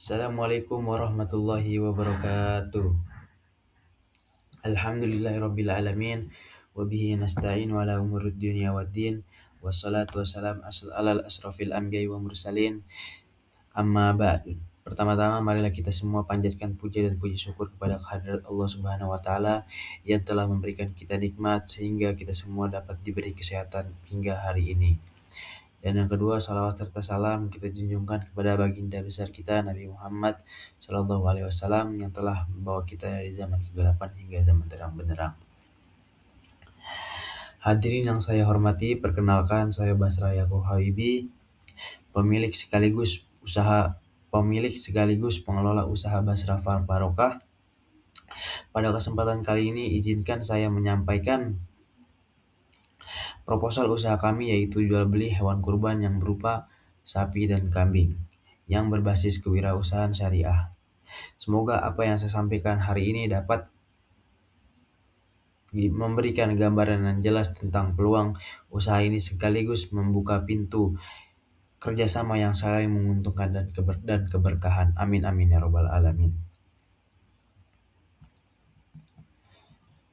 Assalamualaikum warahmatullahi wabarakatuh. Alhamdulillahirabbil alamin wa bihi nasta'in wa ala umurid dunya waddin. Wassalatu wassalam alal asrafil anbiya'i wa mursalin. Amma ba'du. Pertama-tama marilah kita semua panjatkan puja dan puji syukur kepada kehadirat Allah Subhanahu wa taala yang telah memberikan kita nikmat sehingga kita semua dapat diberi kesehatan hingga hari ini. Dan yang kedua, salawat serta salam kita junjungkan kepada baginda besar kita Nabi Muhammad Shallallahu Alaihi Wasallam yang telah membawa kita dari zaman kegelapan hingga zaman terang benderang. Hadirin yang saya hormati, perkenalkan saya Basra Yaakob Habibi, pemilik sekaligus pengelola usaha Basra Farm Barokah. Pada kesempatan kali ini izinkan saya menyampaikan proposal usaha kami, yaitu jual beli hewan kurban yang berupa sapi dan kambing yang berbasis kewirausahaan syariah. Semoga apa yang saya sampaikan hari ini dapat memberikan gambaran yang jelas tentang peluang usaha ini sekaligus membuka pintu kerjasama yang saling menguntungkan dan keberkahan. Amin amin ya robbal alamin.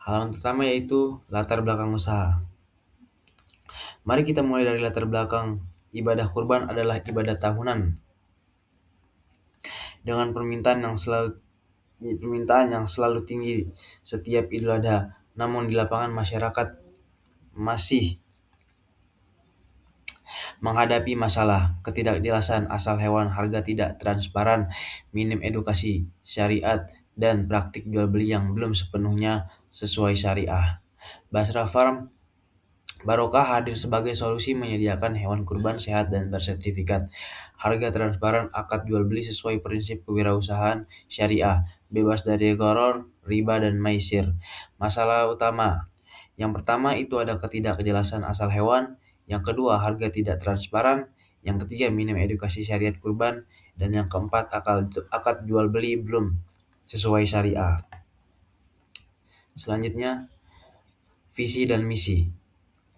Halaman pertama yaitu latar belakang usaha. Mari kita mulai dari latar belakang. Ibadah kurban adalah ibadah tahunan dengan permintaan yang selalu tinggi setiap Idul Adha. Namun di lapangan masyarakat masih menghadapi masalah ketidakjelasan asal hewan, harga tidak transparan, minim edukasi syariat, dan praktik jual beli yang belum sepenuhnya sesuai syariah. Basra Farm Barokah hadir sebagai solusi, menyediakan hewan kurban sehat dan bersertifikat, harga transparan, akad jual beli sesuai prinsip kewirausahaan syariah, bebas dari gharar, riba, dan maisir. Masalah utama yang pertama itu ada ketidakjelasan asal hewan, yang kedua harga tidak transparan, yang ketiga minim edukasi syariat kurban, dan yang keempat akad jual beli belum sesuai syariah. Selanjutnya, visi dan misi.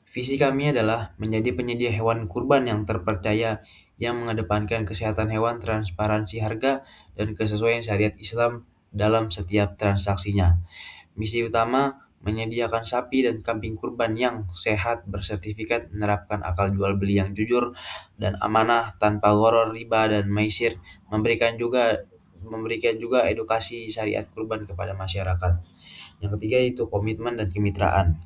Visi kami adalah menjadi penyedia hewan kurban yang terpercaya, yang mengedepankan kesehatan hewan, transparansi harga, dan kesesuaian syariat Islam dalam setiap transaksinya. Misi utama menyediakan sapi dan kambing kurban yang sehat, bersertifikat, menerapkan akal jual beli yang jujur dan amanah tanpa gharar, riba, dan maisir, memberikan juga edukasi syariat kurban kepada masyarakat. Yang ketiga itu komitmen dan kemitraan.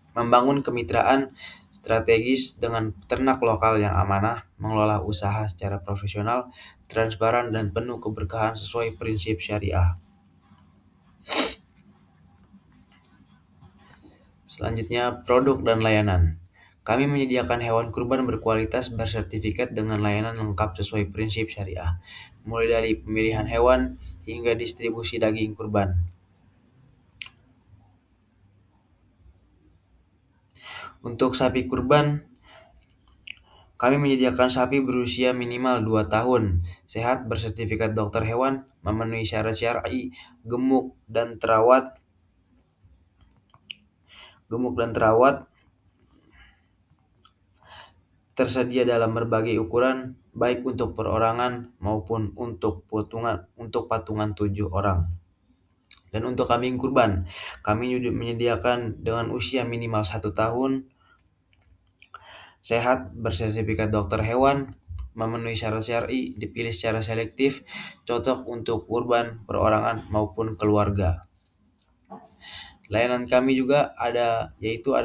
Membangun kemitraan strategis dengan peternak lokal yang amanah, mengelola usaha secara profesional, transparan, dan penuh keberkahan sesuai prinsip syariah. Selanjutnya, produk dan layanan. Kami menyediakan hewan kurban berkualitas, bersertifikat, dengan layanan lengkap sesuai prinsip syariah, mulai dari pemilihan hewan hingga distribusi daging kurban. Untuk sapi kurban, kami menyediakan sapi berusia minimal 2 tahun, sehat, bersertifikat dokter hewan, memenuhi syarat syar'i, gemuk dan terawat, tersedia dalam berbagai ukuran, baik untuk perorangan maupun untuk patungan 7 orang. Dan untuk kambing kurban, kami menyediakan dengan usia minimal 1 tahun, sehat, bersertifikat dokter hewan, memenuhi syarat syar'i, dipilih secara selektif, cocok untuk kurban perorangan maupun keluarga. Layanan kami juga ada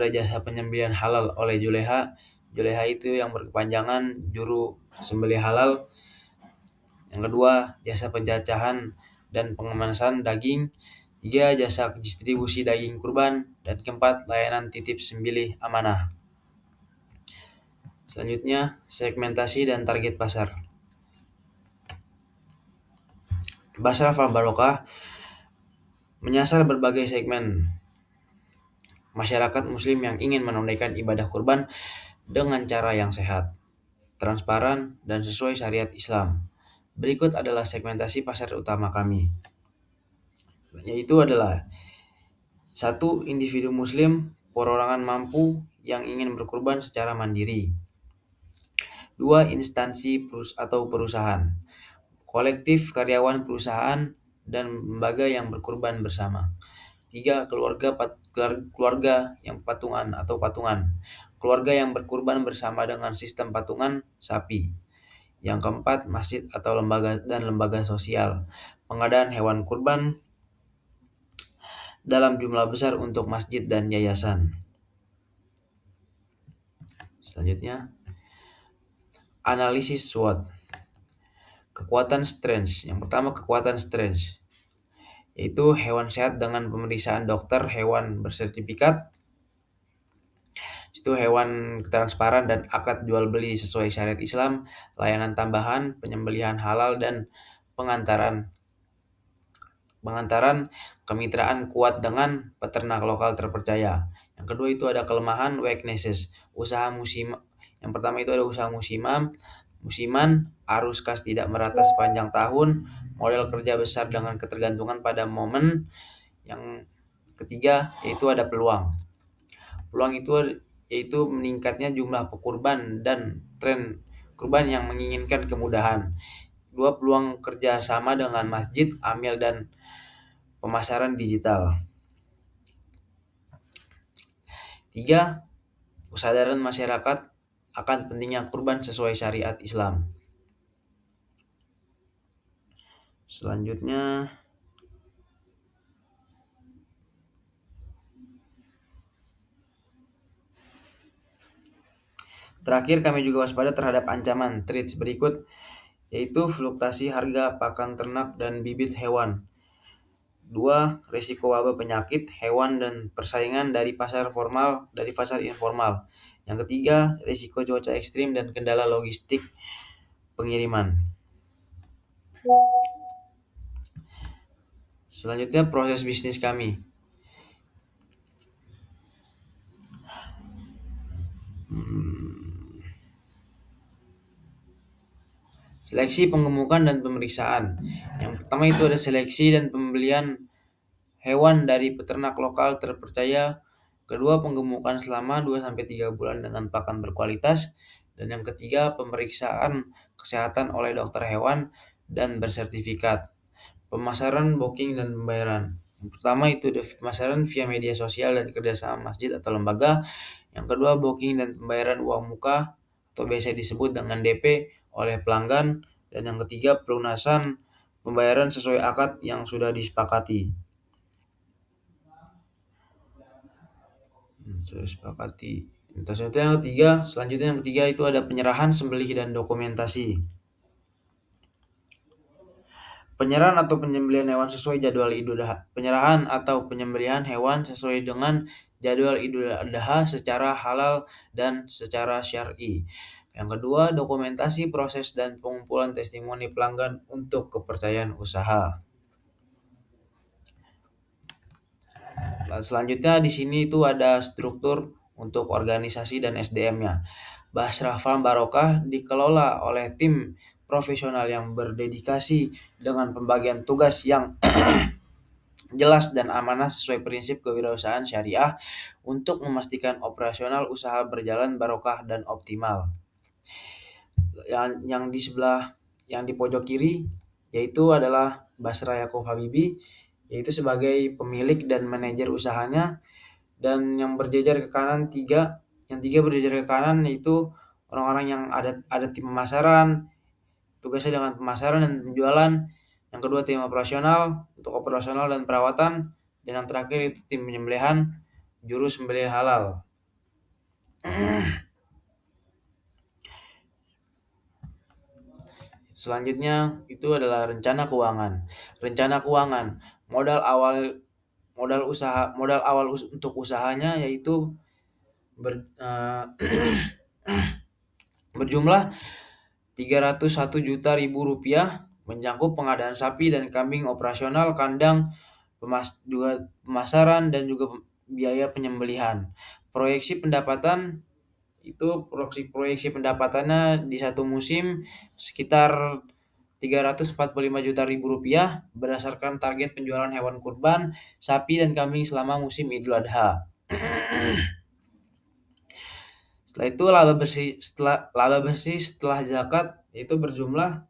jasa penyembelihan halal oleh Juleha. Juleha itu yang berkepanjangan juru sembelih halal. Yang kedua, jasa pencacahan dan pengemasan daging. Tiga, jasa distribusi daging kurban. Dan keempat, layanan titip sembelih amanah. Selanjutnya, segmentasi dan target pasar. Basra Farm Barokah menyasar berbagai segmen masyarakat muslim yang ingin menunaikan ibadah kurban dengan cara yang sehat, transparan, dan sesuai syariat Islam. Berikut adalah segmentasi pasar utama kami, yaitu adalah 1. Individu muslim, perorangan mampu yang ingin berkurban secara mandiri. 2. Instansi atau perusahaan, kolektif karyawan perusahaan dan lembaga yang berkurban bersama. 3. Keluarga yang patungan atau patungan. Keluarga yang berkurban bersama dengan sistem patungan sapi. Yang keempat, masjid atau lembaga sosial. Pengadaan hewan kurban dalam jumlah besar untuk masjid dan yayasan. Selanjutnya, analisis SWOT. Kekuatan strength. Yang pertama, kekuatan strength, yaitu hewan sehat dengan pemeriksaan dokter hewan bersertifikat. Itu hewan transparan dan akad jual beli sesuai syariat Islam, layanan tambahan, penyembelihan halal, dan pengantaran pengantaran kemitraan kuat dengan peternak lokal terpercaya. Yang kedua itu ada kelemahan weaknesses, usaha musim. Yang pertama itu ada usaha musiman, arus kas tidak merata sepanjang tahun, model kerja besar dengan ketergantungan pada momen. Yang ketiga yaitu ada peluang. Peluang itu yaitu meningkatnya jumlah pekurban dan tren kurban yang menginginkan kemudahan. Dua, peluang kerja sama dengan masjid, amil, dan pemasaran digital. 3. Kesadaran masyarakat akan pentingnya kurban sesuai syariat Islam. Selanjutnya, terakhir kami juga waspada terhadap ancaman threats berikut, yaitu fluktuasi harga pakan ternak dan bibit hewan. 2. Risiko wabah penyakit hewan dan persaingan dari pasar informal. Yang ketiga, risiko cuaca ekstrim dan kendala logistik pengiriman. Selanjutnya, proses bisnis kami. Seleksi, pengemukan, dan pemeriksaan. Yang pertama itu ada seleksi dan pembelian hewan dari peternak lokal terpercaya. Kedua, penggemukan selama 2-3 bulan dengan pakan berkualitas. Dan yang ketiga, pemeriksaan kesehatan oleh dokter hewan dan bersertifikat. Pemasaran, booking, dan pembayaran. Yang pertama itu pemasaran via media sosial dan kerjasama masjid atau lembaga. Yang kedua, booking dan pembayaran uang muka atau biasa disebut dengan DP oleh pelanggan. Dan yang ketiga, pelunasan pembayaran sesuai akad yang sudah disepakati. Selanjutnya yang ketiga itu ada penyerahan, sembelih, dan dokumentasi. Penyerahan atau penyembelihan hewan sesuai jadwal Idul Adha. Penyerahan atau penyembelihan hewan sesuai dengan jadwal Idul Adha secara halal dan secara syar'i. Yang kedua, dokumentasi proses dan pengumpulan testimoni pelanggan untuk kepercayaan usaha. Selanjutnya di sini itu ada struktur untuk organisasi dan SDM-nya. Basrah Farm Barokah dikelola oleh tim profesional yang berdedikasi dengan pembagian tugas yang jelas dan amanah sesuai prinsip kewirausahaan syariah untuk memastikan operasional usaha berjalan barokah dan optimal. Yang di pojok kiri yaitu adalah Basra Yaakob Habibi, yaitu sebagai pemilik dan manajer usahanya. Dan yang berjejer ke kanan yang tiga berjejer ke kanan yaitu orang-orang yang ada tim pemasaran, tugasnya dengan pemasaran dan penjualan. Yang kedua, tim operasional untuk operasional dan perawatan. Dan yang terakhir itu tim penyembelihan, juru sembelih halal. Selanjutnya itu adalah rencana keuangan. Rencana keuangan, modal awal untuk usahanya yaitu berjumlah 301 juta rupiah, mencakup pengadaan sapi dan kambing operasional, kandang, juga pemasaran dan juga biaya penyembelihan. Proyeksi pendapatannya di satu musim sekitar 345 juta rupiah berdasarkan target penjualan hewan kurban, sapi dan kambing selama musim Idul Adha. Setelah itu laba bersih setelah zakat itu berjumlah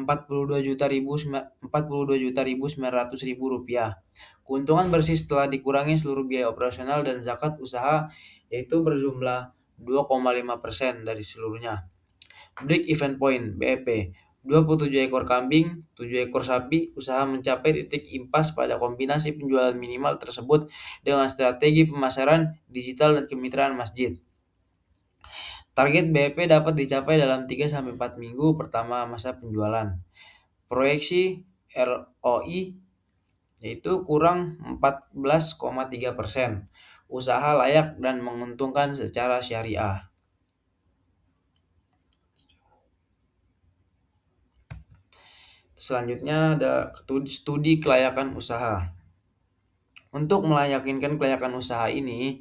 Rp42.900.000. Keuntungan bersih setelah dikurangi seluruh biaya operasional dan zakat usaha yaitu berjumlah 2,5% dari seluruhnya. Break Even Point (BEP). 27 ekor kambing, 7 ekor sapi, usaha mencapai titik impas pada kombinasi penjualan minimal tersebut dengan strategi pemasaran, digital, dan kemitraan masjid. Target BEP dapat dicapai dalam 3-4 minggu pertama masa penjualan. Proyeksi ROI yaitu kurang 14,3%. Usaha layak dan menguntungkan secara syariah. Selanjutnya ada studi kelayakan usaha. Untuk meyakinkan kelayakan usaha ini,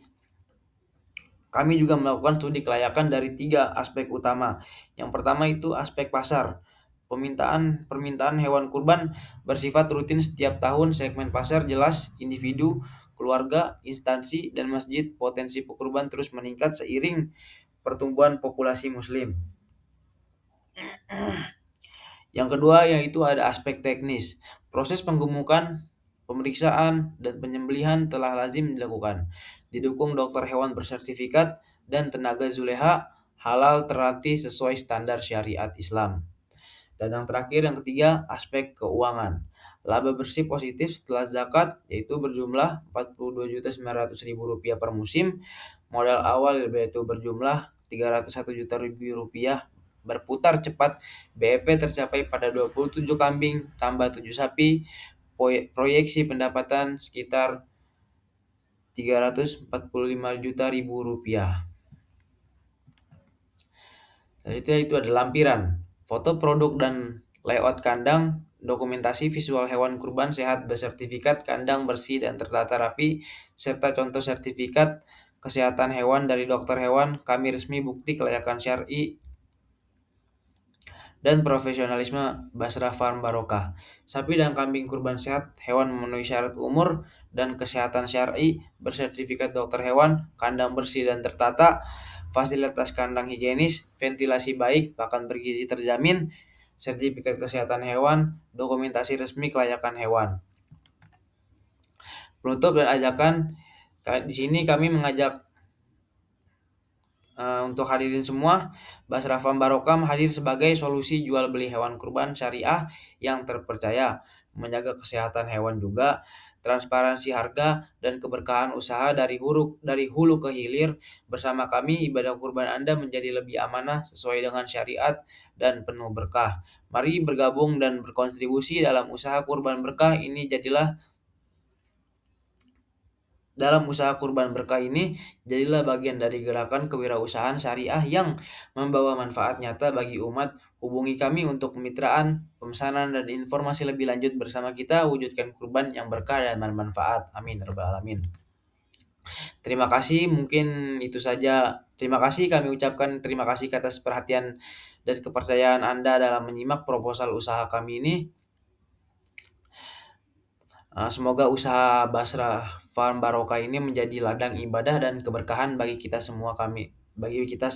kami juga melakukan studi kelayakan dari 3 aspek utama. Yang pertama itu aspek pasar. Permintaan hewan kurban bersifat rutin setiap tahun. Segmen pasar jelas, individu, keluarga, instansi, dan masjid. Potensi kurban terus meningkat seiring pertumbuhan populasi muslim. Yang kedua yaitu ada aspek teknis. Proses penggemukan, pemeriksaan, dan penyembelihan telah lazim dilakukan. Didukung dokter hewan bersertifikat dan tenaga zuleha halal terlatih sesuai standar syariat Islam. Dan yang terakhir, yang ketiga, aspek keuangan. Laba bersih positif setelah zakat yaitu berjumlah Rp42.900.000 per musim. Modal awal yaitu berjumlah Rp301 juta berputar cepat. BEP tercapai pada 27 kambing tambah 7 sapi. Proyeksi pendapatan sekitar Rp345 juta. Selanjutnya itu ada lampiran, foto produk dan layout kandang, dokumentasi visual hewan kurban sehat bersertifikat, kandang bersih dan tertata rapi, serta contoh sertifikat kesehatan hewan dari dokter hewan. Kami resmi bukti kelayakan syar'i dan profesionalisme Basra Farm Barokah. Sapi dan kambing kurban sehat, hewan memenuhi syarat umur dan kesehatan syar'i, bersertifikat dokter hewan, kandang bersih dan tertata, fasilitas kandang higienis, ventilasi baik, pakan bergizi terjamin, sertifikat kesehatan hewan, dokumentasi resmi kelayakan hewan. Penutup dan ajakan, di sini kami mengajak untuk hadirin semua, Basra Farm Barokah hadir sebagai solusi jual beli hewan kurban syariah yang terpercaya, menjaga kesehatan hewan juga, transparansi harga dan keberkahan usaha dari hulu ke hilir. Bersama kami ibadah kurban Anda menjadi lebih amanah sesuai dengan syariat dan penuh berkah. Mari bergabung dan berkontribusi dalam usaha kurban berkah ini. Dalam usaha kurban berkah ini, jadilah bagian dari gerakan kewirausahaan syariah yang membawa manfaat nyata bagi umat. Hubungi kami untuk kemitraan, pemesanan, dan informasi lebih lanjut. Bersama kita wujudkan kurban yang berkah dan bermanfaat. Amin ya rabbal alamin. Terima kasih, mungkin itu saja. Terima kasih, kami ucapkan terima kasih atas perhatian dan kepercayaan Anda dalam menyimak proposal usaha kami ini. Semoga usaha Basra Farm Barokah ini menjadi ladang ibadah dan keberkahan bagi kita semua. Bagi kita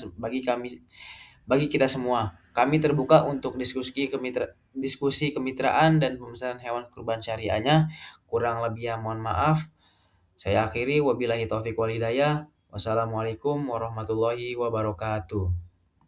semua. Kami terbuka untuk diskusi kemitraan dan pemesanan hewan kurban syariahnya. Kurang lebih mohon maaf. Saya akhiri, wabillahi taufik wal hidayah. Wassalamualaikum warahmatullahi wabarakatuh.